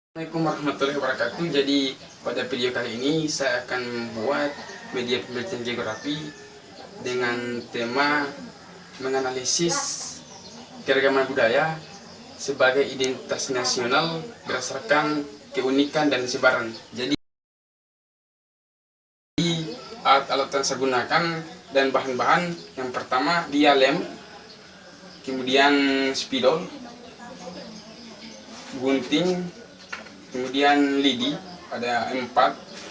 Assalamualaikum warahmatullahi wabarakatuh. Jadi pada video kali ini saya akan membuat media pembelajaran geografi dengan tema menganalisis keragaman budaya sebagai identitas nasional berdasarkan keunikan dan sebaran. Jadi alat-alat yang saya gunakan dan bahan-bahan yang pertama dia lem, kemudian spidol, gunting, kemudian lidi ada 4.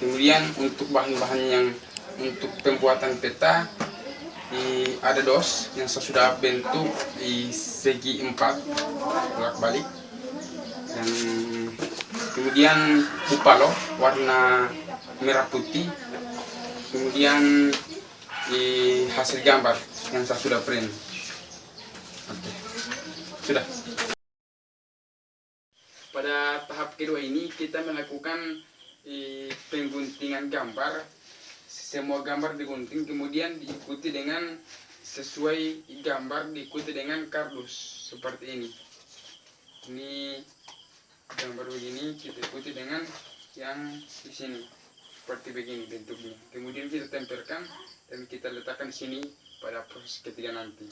Kemudian untuk bahan-bahan yang untuk pembuatan peta ada dos yang saya sudah bentuk di segi 4 bolak-balik, dan kemudian bupalo warna merah putih, kemudian hasil gambar yang saya sudah print. Oke, sudah. Pada tahap kedua ini kita melakukan pengguntingan gambar. Semua gambar digunting, kemudian diikuti dengan sesuai gambar, diikuti dengan kardus seperti ini. Ini gambar begini, kita ikuti dengan yang di sini seperti begini bentuknya. Kemudian kita tempelkan dan kita letakkan di sini pada proses ketiga nanti.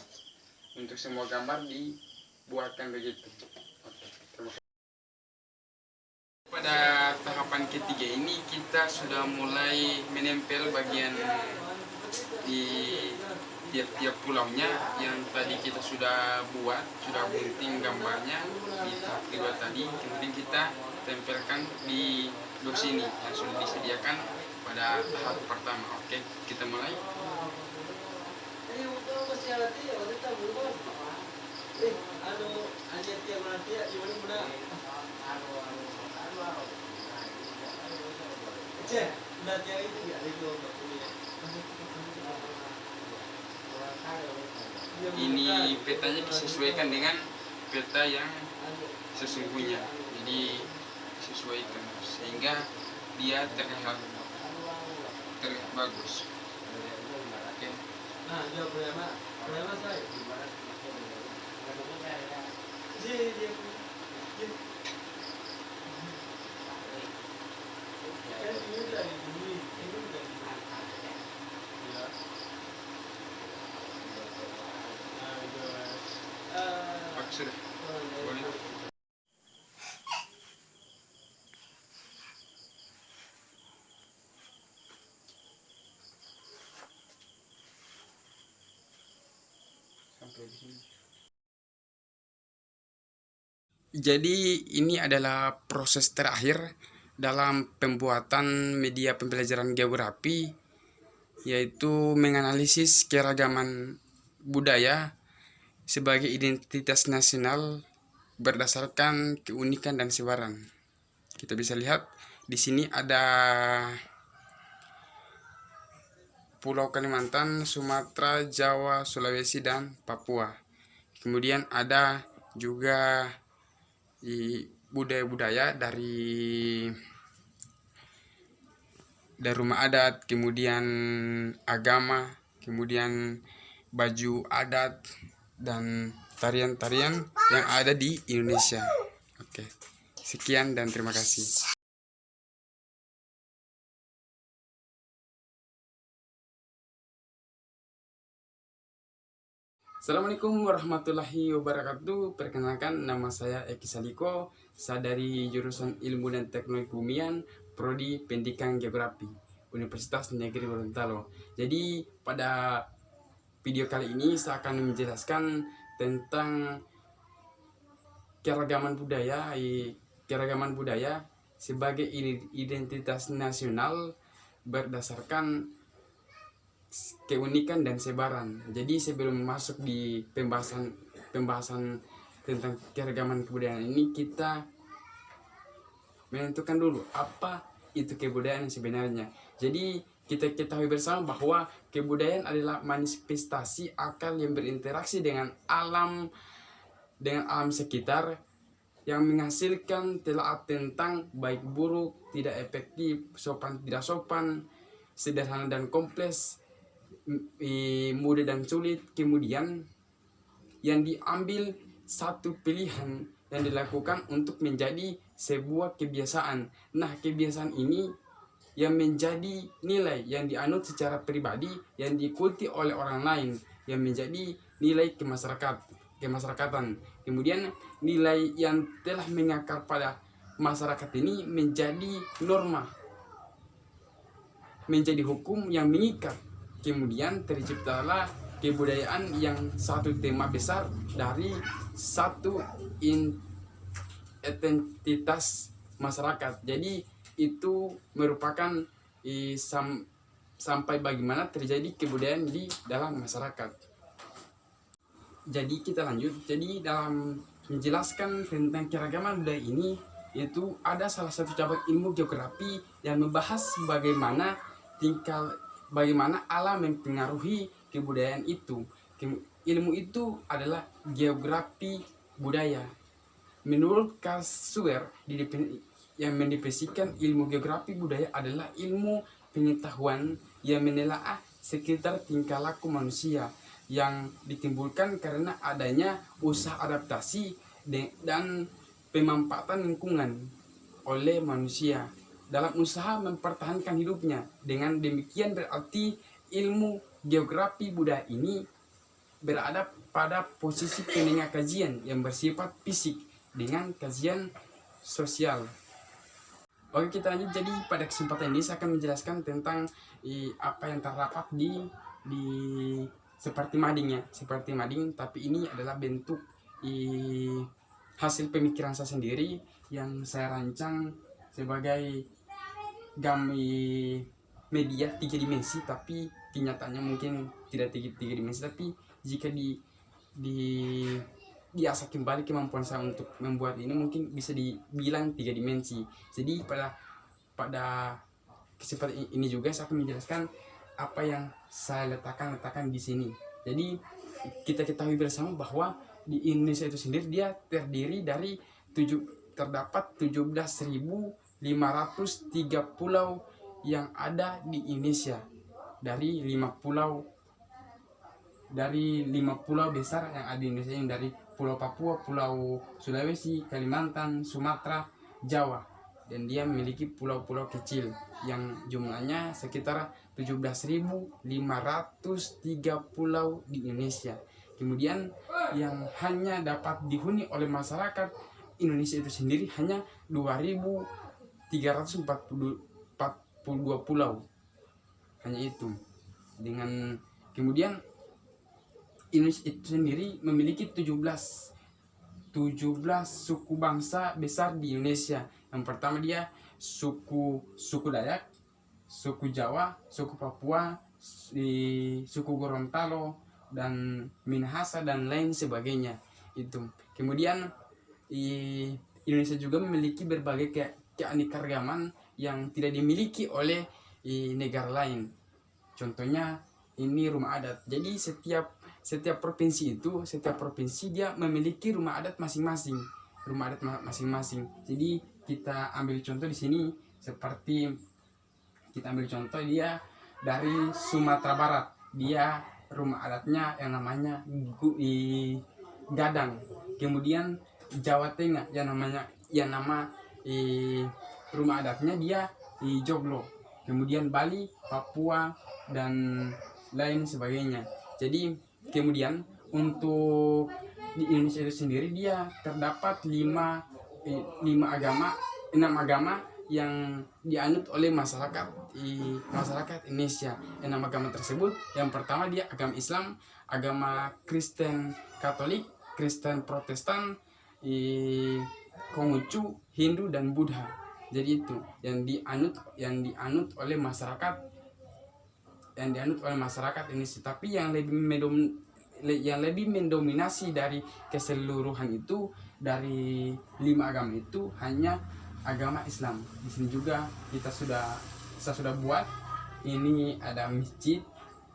Untuk semua gambar dibuatkan begitu. Oke, terima kasih. Pada tahapan ketiga ini kita sudah mulai menempel bagian di tiap-tiap pulaunya yang tadi kita sudah buat, sudah gunting gambarnya di tahap kedua tadi. Kemudian kita tempelkan di dos ini yang sudah disediakan pada tahap pertama. Oke, kita mulai. Ini petanya disesuaikan dengan peta yang sesungguhnya, jadi sesuaikan sehingga dia terlihat bagus. Oke. Nah, sudah boleh. Sampai di sini. Jadi ini adalah proses terakhir dalam pembuatan media pembelajaran geografi, yaitu menganalisis keragaman budaya sebagai identitas nasional berdasarkan keunikan dan sebaran. Kita bisa lihat di sini ada Pulau Kalimantan, Sumatera, Jawa, Sulawesi, dan Papua. Kemudian ada juga budaya-budaya dari rumah adat, kemudian agama, kemudian baju adat, dan tarian-tarian yang ada di Indonesia. Oke, sekian dan terima kasih. Assalamualaikum warahmatullahi wabarakatuh. Perkenalkan, nama saya Eki Saliko. Saya dari jurusan Ilmu dan Teknologi Kebumian, Prodi Pendidikan Geografi, Universitas Negeri Gorontalo. Jadi pada video kali ini saya akan menjelaskan tentang keragaman budaya sebagai identitas nasional berdasarkan keunikan dan sebaran. Jadi sebelum masuk di pembahasan tentang keragaman kebudayaan ini, kita menentukan dulu apa itu kebudayaan sebenarnya. Jadi kita ketahui bersama bahwa kebudayaan adalah manifestasi akal yang berinteraksi dengan alam sekitar, yang menghasilkan telaah tentang baik buruk, tidak efektif, sopan tidak sopan, sederhana dan kompleks, mudah dan sulit. Kemudian yang diambil satu pilihan yang dilakukan untuk menjadi sebuah kebiasaan. Nah, kebiasaan ini yang menjadi nilai yang dianut secara pribadi, yang diikuti oleh orang lain, yang menjadi nilai kemasyarakatan. Kemudian nilai yang telah mengakar pada masyarakat ini menjadi norma, menjadi hukum yang mengikat. Kemudian terciptalah kebudayaan yang satu tema besar dari satu identitas masyarakat. Jadi itu merupakan sampai bagaimana terjadi kebudayaan di dalam masyarakat. Jadi kita lanjut. Jadi dalam menjelaskan tentang keragaman budaya ini, itu ada salah satu cabang ilmu geografi yang membahas bagaimana alam mempengaruhi kebudayaan itu. Ilmu itu adalah geografi budaya. Menurut Karl Schwer, yang mendefinisikan ilmu geografi budaya adalah ilmu pengetahuan yang menelaah sekitar tingkah laku manusia yang ditimbulkan karena adanya usaha adaptasi dan pemanfaatan lingkungan oleh manusia dalam usaha mempertahankan hidupnya. Dengan demikian berarti ilmu geografi budaya ini berada pada posisi penengah kajian yang bersifat fisik dengan kajian sosial. Oke, kita lanjut. Jadi pada kesempatan ini saya akan menjelaskan tentang apa yang terdapat di seperti mading, tapi ini adalah bentuk hasil pemikiran saya sendiri yang saya rancang sebagai media 3 dimensi, tapi kenyataannya mungkin tidak 3 dimensi, tapi jika diasah kembali kemampuan saya untuk membuat ini, mungkin bisa dibilang 3 dimensi. Jadi pada kesempatan ini juga saya akan menjelaskan apa yang saya letakkan di sini. Jadi kita ketahui bersama bahwa di Indonesia itu sendiri dia terdiri dari terdapat 17.503 pulau yang ada di Indonesia, dari 5 pulau besar yang ada di Indonesia, yang dari Pulau Papua, Pulau Sulawesi, Kalimantan, Sumatera, Jawa, dan dia memiliki pulau-pulau kecil yang jumlahnya sekitar 17.503 pulau di Indonesia. Kemudian yang hanya dapat dihuni oleh masyarakat Indonesia itu sendiri hanya 2.342 pulau, hanya itu. Kemudian Indonesia itu sendiri memiliki 17 suku bangsa besar di Indonesia. Yang pertama dia suku Dayak, suku Jawa, suku Papua, suku Gorontalo, dan Minahasa, dan lain sebagainya itu. Kemudian Indonesia juga memiliki berbagai keanekaragaman yang tidak dimiliki oleh negara lain. Contohnya ini rumah adat. Jadi setiap provinsi dia memiliki rumah adat masing-masing. Jadi kita ambil contoh di sini, seperti kita ambil contoh dia dari Sumatera Barat. Dia rumah adatnya yang namanya Gadang. Kemudian Jawa Tengah yang nama rumah adatnya dia Joglo. Kemudian Bali, Papua, dan lain sebagainya. Jadi kemudian untuk di Indonesia itu sendiri dia terdapat 6 agama yang dianut oleh masyarakat Indonesia. 6 agama tersebut, yang pertama dia agama Islam, agama Kristen Katolik, Kristen Protestan, Konghucu, Hindu, dan Buddha. Jadi itu yang dianut oleh masyarakat Indonesia. Tapi yang lebih mendominasi dari keseluruhan itu, dari 5 agama itu, hanya agama Islam. Di sini juga saya sudah buat ini, ada masjid,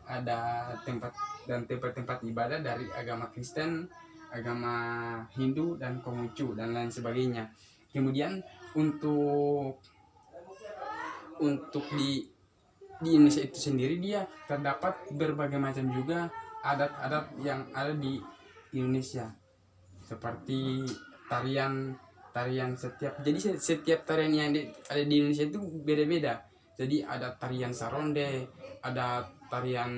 ada tempat ibadah dari agama Kristen, agama Hindu, dan Konghucu, dan lain sebagainya. Kemudian untuk di Indonesia itu sendiri dia terdapat berbagai macam juga adat-adat yang ada di Indonesia, seperti tarian setiap tarian yang ada di Indonesia itu beda-beda. Jadi ada tarian saronde, ada tarian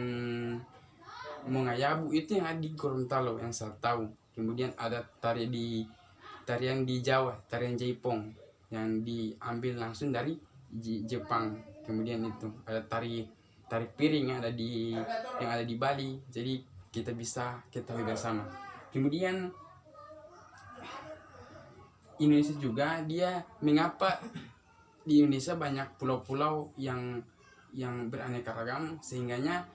mengayabu, itu yang ada di Gorontalo yang saya tahu. Kemudian ada tarian di Jawa, tarian Jaipong yang diambil langsung dari Jepang. Kemudian itu ada tarik piring yang ada di Bali. Jadi kita bisa ketahui bersama. Kemudian Indonesia juga, dia mengapa di Indonesia banyak pulau-pulau yang beraneka ragam, sehingganya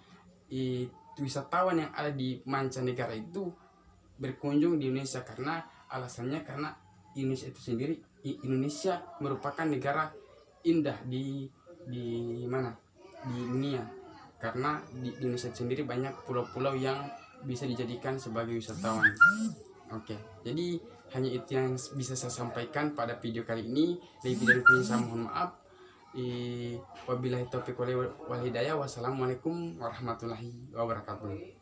wisatawan yang ada di mancanegara itu berkunjung di Indonesia, karena alasannya karena Indonesia itu sendiri, Indonesia merupakan negara indah di mana di dunia, karena di Indonesia sendiri banyak pulau-pulau yang bisa dijadikan sebagai wisatawan. Oke, jadi hanya itu yang bisa saya sampaikan pada video kali ini. Lebih dari kurang saya mohon maaf. Wabillahi taufiq wal hidayah. Wassalamualaikum warahmatullahi wabarakatuh.